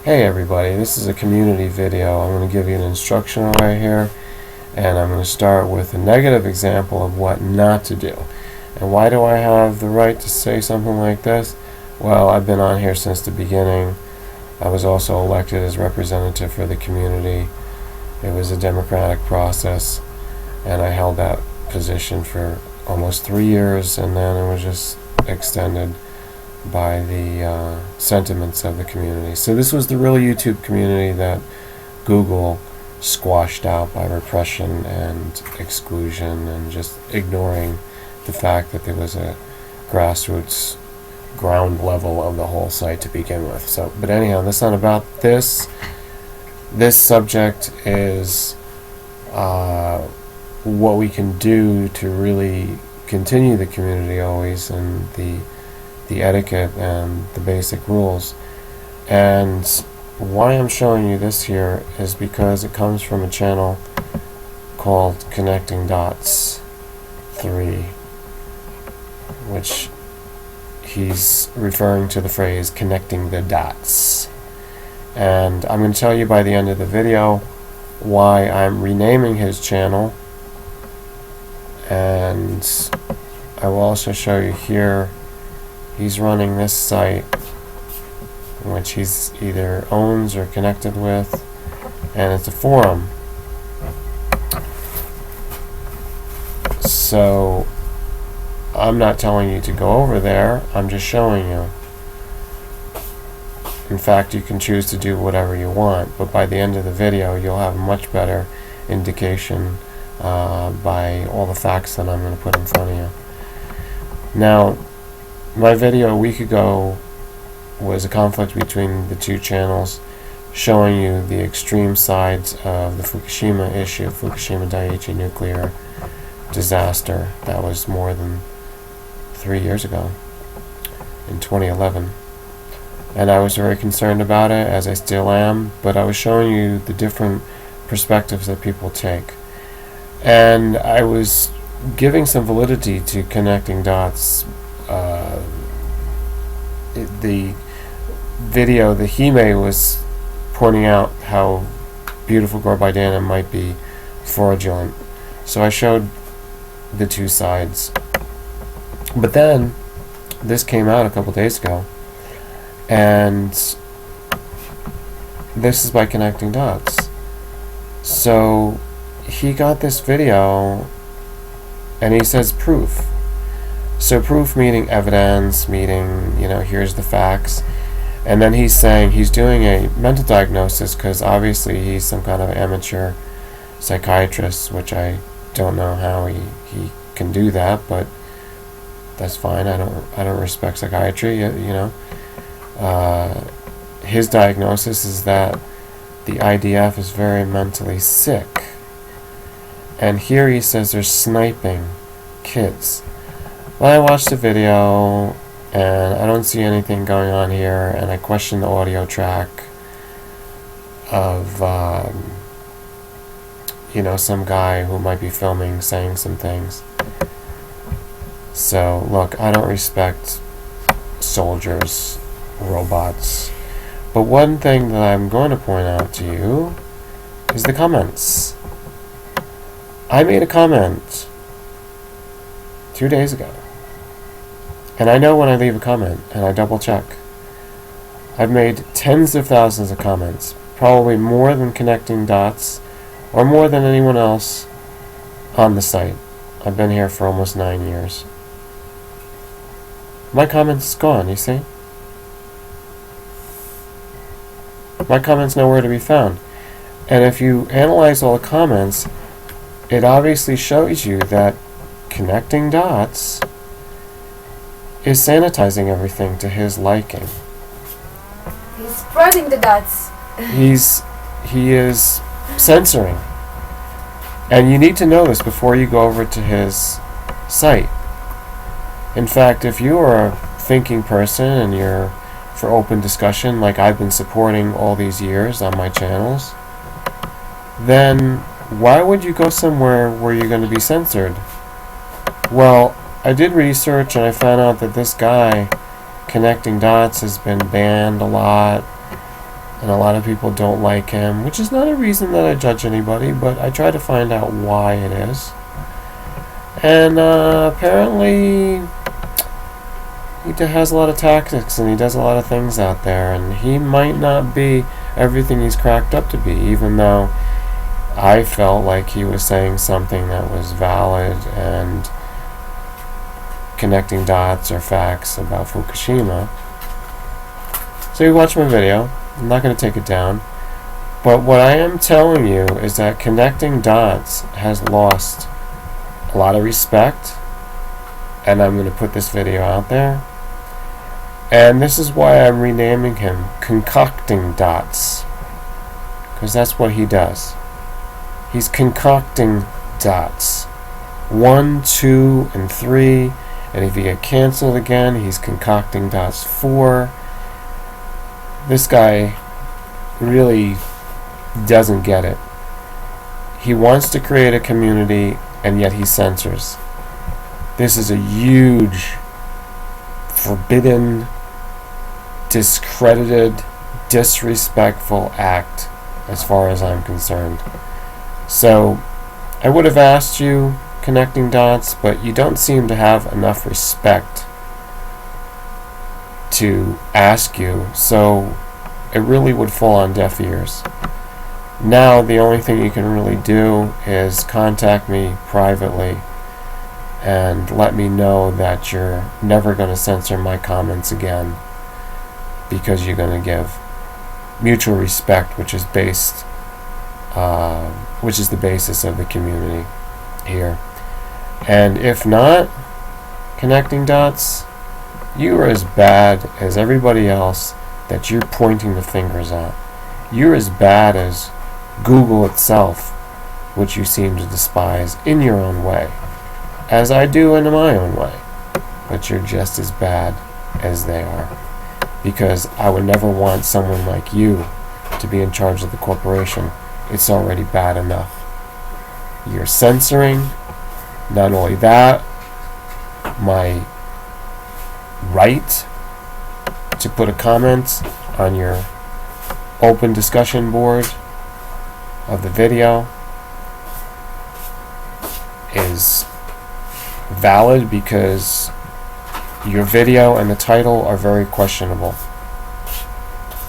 Hey everybody, this is a community video. I'm going to give you an instructional right here, and I'm going to start with a negative example of what not to do. And why do I have the right to say something like this? Well, I've been on here since the beginning. I was also elected as representative for the community. It was a democratic process, and I held that position for almost 3 years, and then it was just extended by the sentiments of the community. So this was the real YouTube community that Google squashed out by repression and exclusion and just ignoring the fact that there was a grassroots ground level of the whole site to begin with. So, but anyhow, that's not about this. This subject is what we can do to really continue the community always, and the etiquette and the basic rules. And why I'm showing you this here is because it comes from a channel called ConnectingDots3, which he's referring to the phrase connecting the dots. And I'm going to tell you by the end of the video why I'm renaming his channel, and I will also show you here he's running this site, which he's either owns or connected with, and it's a forum. So I'm not telling you to go over there, I'm just showing you. In fact, you can choose to do whatever you want, but by the end of the video you'll have a much better indication by all the facts that I'm going to put in front of you. Now, my video a week ago was a conflict between the two channels, showing you the extreme sides of the Fukushima issue, Fukushima Daiichi nuclear disaster. That was more than 3 years ago, in 2011. And I was very concerned about it, as I still am, but I was showing you the different perspectives that people take. And I was giving some validity to connecting dots. The video that he made was pointing out how BeautifulgirlbyDana might be fraudulent. So I showed the two sides. But then this came out a couple days ago, and this is by Connecting Dots. So he got this video and he says proof. So proof meaning evidence, meaning, here's the facts. And then he's saying he's doing a mental diagnosis because obviously he's some kind of amateur psychiatrist, which I don't know how he can do that, but that's fine. I don't respect psychiatry, his diagnosis is that the IDF is very mentally sick. And here he says they're sniping kids. Well, I watched the video and I don't see anything going on here, and I question the audio track of some guy who might be filming saying some things. So look, I don't respect soldiers, robots, but one thing that I'm going to point out to you is the comments. I made a comment 2 days ago, and I know when I leave a comment, and I double check. I've made tens of thousands of comments, probably more than Connecting Dots, or more than anyone else on the site. I've been here for almost 9 years. My comment's gone, you see? My comment's nowhere to be found. And if you analyze all the comments, it obviously shows you that Connecting Dots is sanitizing everything to his liking. He's spreading the dots. He is censoring. And you need to know this before you go over to his site. In fact, if you are a thinking person and you're for open discussion, like I've been supporting all these years on my channels, then why would you go somewhere where you're going to be censored? Well, I did research and I found out that this guy, Connecting Dots, has been banned a lot. and a lot of people don't like him, which is not a reason that I judge anybody, but I try to find out why it is. And apparently he has a lot of tactics and he does a lot of things out there, and he might not be everything he's cracked up to be, even though I felt like he was saying something that was valid and connecting dots or facts about Fukushima. So you watch my video. I'm not going to take it down. But what I am telling you is that Connecting Dots has lost a lot of respect, and I'm going to put this video out there. And this is why I'm renaming him Concocting Dots, because that's what he does. He's concocting dots. 1, 2, and 3. And if you get canceled again, he's concocting dots 4. This guy really doesn't get it. He wants to create a community, and yet he censors. This is a huge, forbidden, discredited, disrespectful act as far as I'm concerned. So I would have asked you, Connecting Dots, but you don't seem to have enough respect to ask you, so it really would fall on deaf ears. Now the only thing you can really do is contact me privately and let me know that you're never going to censor my comments again, because you're going to give mutual respect, which is based which is the basis of the community here. And if not, Connecting Dots, you are as bad as everybody else that you're pointing the fingers at. You're as bad as Google itself, which you seem to despise in your own way, as I do in my own way. But you're just as bad as they are, because I would never want someone like you to be in charge of the corporation. It's already bad enough. You're censoring. Not only that, my right to put a comment on your open discussion board of the video is valid, because your video and the title are very questionable.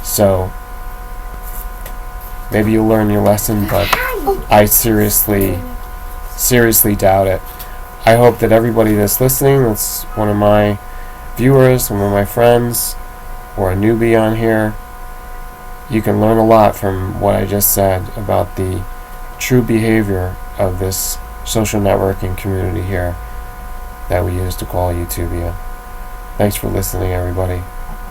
So maybe you'll learn your lesson, but I seriously doubt it. I hope that everybody that's listening, that's one of my viewers, one of my friends, or a newbie on here, you can learn a lot from what I just said about the true behavior of this social networking community here that we used to call YouTubia. Thanks for listening, everybody,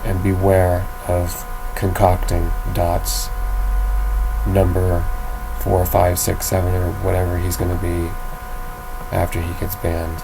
and beware of concocting dots number 4, 5, 6, 7, or whatever he's going to be after he gets banned.